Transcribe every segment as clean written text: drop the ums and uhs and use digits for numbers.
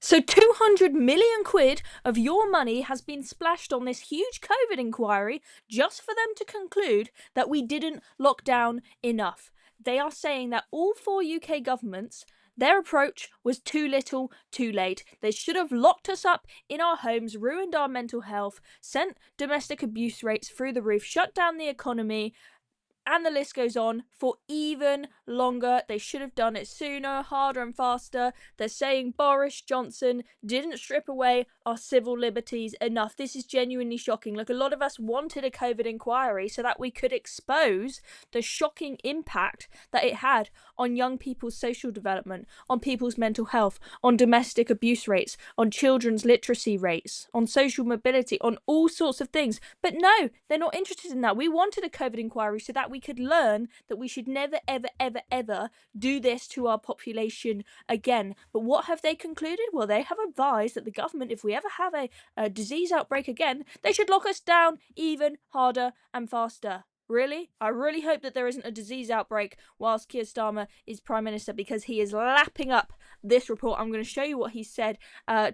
So 200 million quid of your money has been splashed on this huge COVID inquiry just for them to conclude that we didn't lock down enough. They are saying that all 4 UK governments, their approach was too little, too late. They should have locked us up in our homes, ruined our mental health, sent domestic abuse rates through the roof, shut down the economy, and the list goes on for even longer. They should have done it sooner, harder and faster. They're saying Boris Johnson didn't strip away our civil liberties enough. This is genuinely shocking. Look, a lot of us wanted a COVID inquiry so that we could expose the shocking impact that it had on young people's social development, on people's mental health, on domestic abuse rates, on children's literacy rates, on social mobility, on all sorts of things. But no, they're not interested in that. We wanted a COVID inquiry so that we could learn that we should never, ever, ever, ever do this to our population again. But what have they concluded? Well, they have advised that the government, if we ever have a disease outbreak again, they should lock us down even harder and faster. Really? I really hope that there isn't a disease outbreak whilst Keir Starmer is Prime Minister, because he is lapping up this report. I'm going to show you what he said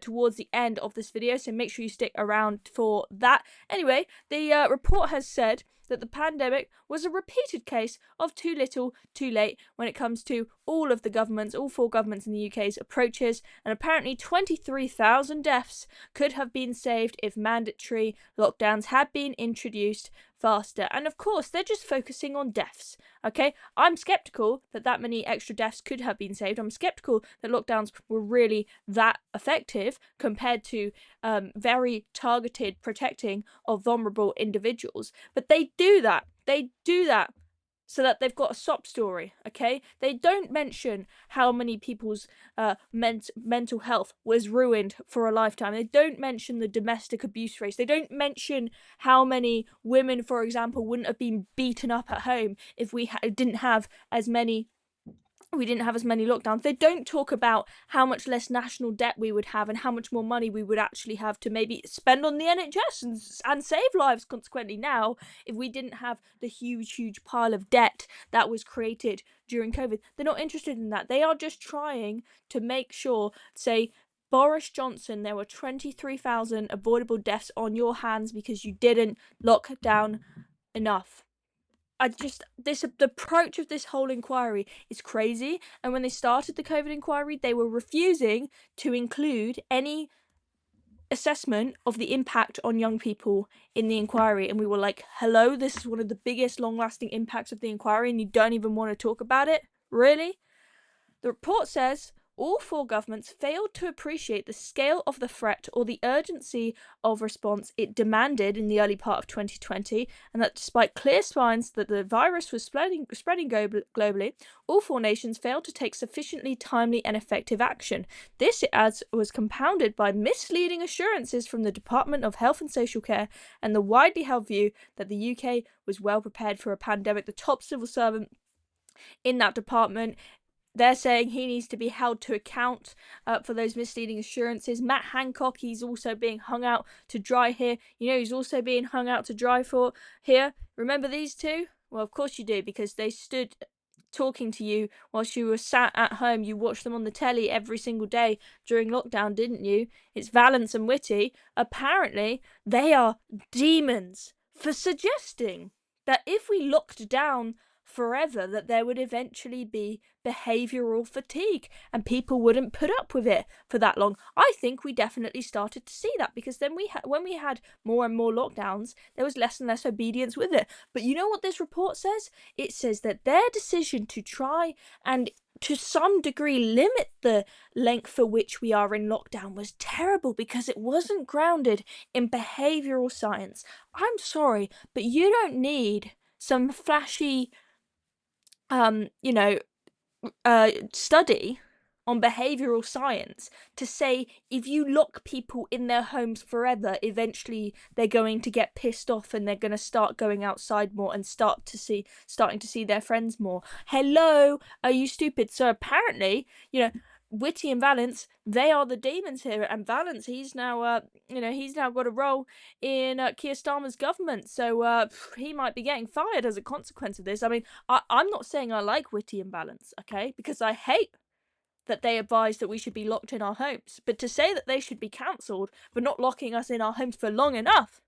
towards the end of this video, so make sure you stick around for that. Anyway, the report has said that the pandemic was a repeated case of too little, too late when it comes to all of the governments, all 4 governments in the UK's approaches, and apparently 23,000 deaths could have been saved if mandatory lockdowns had been introduced faster. And of course, they're just focusing on deaths, okay? I'm sceptical that many extra deaths could have been saved. I'm sceptical that lockdowns were really that effective compared to very targeted protecting of vulnerable individuals. But they do that. They do that so that they've got a sob story, okay? They don't mention how many people's mental health was ruined for a lifetime. They don't mention the domestic abuse rates. They don't mention how many women, for example, wouldn't have been beaten up at home if we didn't have as many lockdowns. They don't talk about how much less national debt we would have and how much more money we would actually have to maybe spend on the NHS and save lives consequently now if we didn't have the huge pile of debt that was created during COVID. They're not interested in that. They are just trying to make sure, say, Boris Johnson, there were 23,000 avoidable deaths on your hands because you didn't lock down enough. The approach of this whole inquiry is crazy. And when they started the COVID inquiry, they were refusing to include any assessment of the impact on young people in the inquiry. And we were like, hello, this is one of the biggest long-lasting impacts of the inquiry and you don't even want to talk about it? Really? The report says all 4 governments failed to appreciate the scale of the threat or the urgency of response it demanded in the early part of 2020, and that despite clear signs that the virus was spreading globally, all 4 nations failed to take sufficiently timely and effective action. This, it adds, was compounded by misleading assurances from the Department of Health and Social Care and the widely held view that the UK was well prepared for a pandemic. The top civil servant in that department, they're saying he needs to be held to account for those misleading assurances. Matt Hancock, he's also being hung out to dry here. You know, he's also being hung out to dry for here. Remember these two? Well, of course you do, because they stood talking to you whilst you were sat at home. You watched them on the telly every single day during lockdown, didn't you? It's Vallance and Whitty. Apparently, they are demons for suggesting that if we locked down forever, that there would eventually be behavioural fatigue and people wouldn't put up with it for that long. I think we definitely started to see that, because then when we had more and more lockdowns, there was less and less obedience with it. But you know what this report says? It says that their decision to try and to some degree limit the length for which we are in lockdown was terrible because it wasn't grounded in behavioural science. I'm sorry, but you don't need some flashy study on behavioural science to say if you lock people in their homes forever, eventually they're going to get pissed off and they're going to start going outside more and starting to see their friends more. Hello, are you stupid? So apparently, Whitty and Vallance, they are the demons here, and Vallance, he's now got a role in Keir Starmer's government, so he might be getting fired as a consequence of this. I mean, I'm not saying I like Whitty and Vallance, okay, because I hate that they advise that we should be locked in our homes. But to say that they should be cancelled for not locking us in our homes for long enough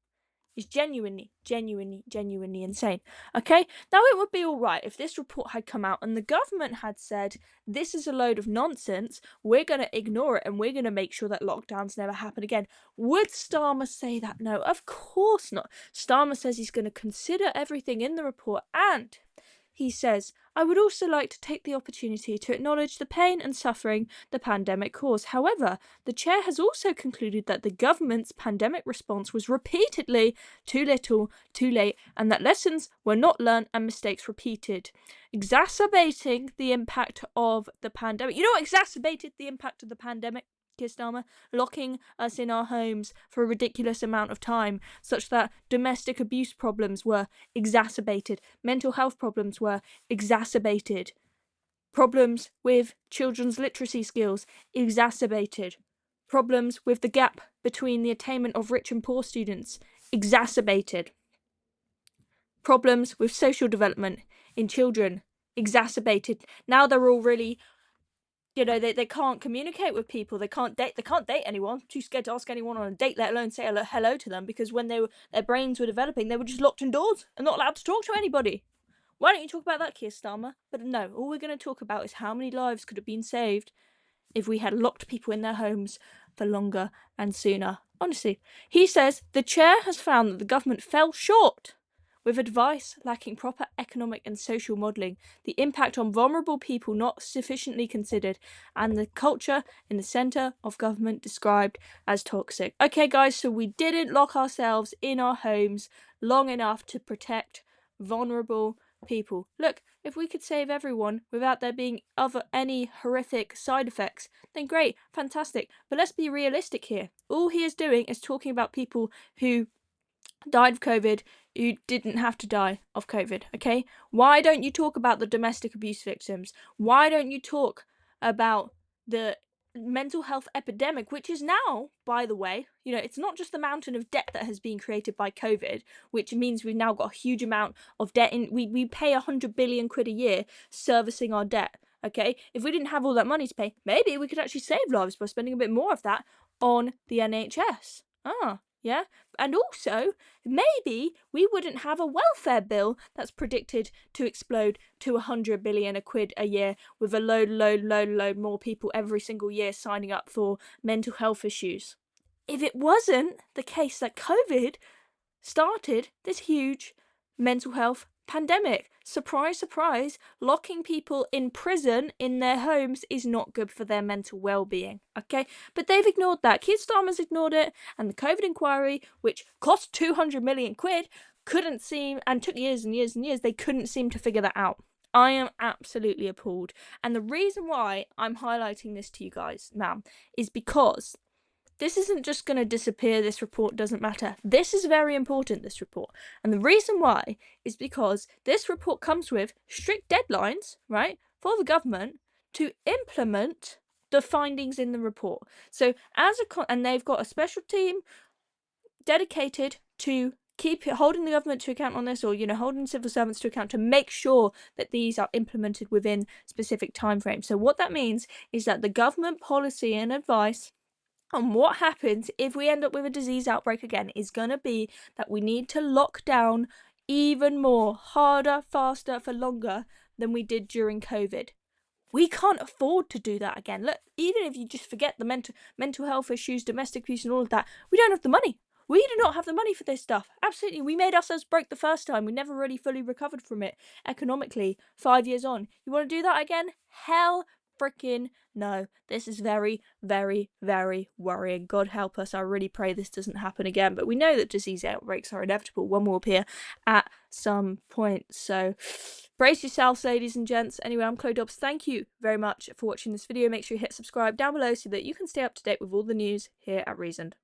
is genuinely insane. Okay? Now, it would be alright if this report had come out and the government had said, this is a load of nonsense, we're going to ignore it and we're going to make sure that lockdowns never happen again. Would Starmer say that? No, of course not. Starmer says he's going to consider everything in the report, and he says, I would also like to take the opportunity to acknowledge the pain and suffering the pandemic caused. However, the chair has also concluded that the government's pandemic response was repeatedly too little, too late, and that lessons were not learned and mistakes repeated, exacerbating the impact of the pandemic. You know what exacerbated the impact of the pandemic? Keir Starmer, locking us in our homes for a ridiculous amount of time, such that domestic abuse problems were exacerbated, mental health problems were exacerbated, problems with children's literacy skills exacerbated, problems with the gap between the attainment of rich and poor students exacerbated, problems with social development in children exacerbated. Now they're all really, they can't communicate with people. They can't date anyone. Too scared to ask anyone on a date, let alone say hello to them, because when their brains were developing, they were just locked indoors and not allowed to talk to anybody. Why don't you talk about that, Keir Starmer? But no, all we're going to talk about is how many lives could have been saved if we had locked people in their homes for longer and sooner. Honestly, he says the chair has found that the government fell short with advice lacking proper economic and social modelling, the impact on vulnerable people not sufficiently considered, and the culture in the centre of government described as toxic. Okay, guys, so we didn't lock ourselves in our homes long enough to protect vulnerable people. Look, if we could save everyone without there being any horrific side effects, then great, fantastic. But let's be realistic here. All he is doing is talking about people who died of COVID, who didn't have to die of COVID, okay? Why don't you talk about the domestic abuse victims? Why don't you talk about the mental health epidemic, which is now, by the way, it's not just the mountain of debt that has been created by COVID, which means we've now got a huge amount of debt. We pay 100 billion quid a year servicing our debt, okay? If we didn't have all that money to pay, maybe we could actually save lives by spending a bit more of that on the NHS. Yeah, and also maybe we wouldn't have a welfare bill that's predicted to explode to 100 billion quid a year, with a load more people every single year signing up for mental health issues. If it wasn't the case that COVID started this huge mental health pandemic. Surprise, surprise, locking people in prison in their homes is not good for their mental well-being, okay? But they've ignored that. Keir Starmer's ignored it, and the COVID inquiry, which cost 200 million quid, couldn't seem, and took years and years and years, they couldn't seem to figure that out. I am absolutely appalled. And the reason why I'm highlighting this to you guys now is because this isn't just going to disappear. This report doesn't matter. This is very important, this report. And the reason why is because this report comes with strict deadlines, right, for the government to implement the findings in the report. So and they've got a special team dedicated to holding the government to account on this, or holding civil servants to account to make sure that these are implemented within specific timeframes. So what that means is that the government policy and advice on what happens if we end up with a disease outbreak again is going to be that we need to lock down even more, harder, faster, for longer than we did during COVID. We can't afford to do that again. Look, even if you just forget the mental health issues, domestic abuse and all of that, we don't have the money. We do not have the money for this stuff. Absolutely. We made ourselves broke the first time. We never really fully recovered from it economically 5 years on. You want to do that again? Hell freaking no. This is very, very, very worrying. God help us. I really pray this doesn't happen again. But we know that disease outbreaks are inevitable. One will appear at some point. So brace yourselves, ladies and gents. Anyway, I'm Chloe Dobbs. Thank you very much for watching this video. Make sure you hit subscribe down below so that you can stay up to date with all the news here at Reasoned.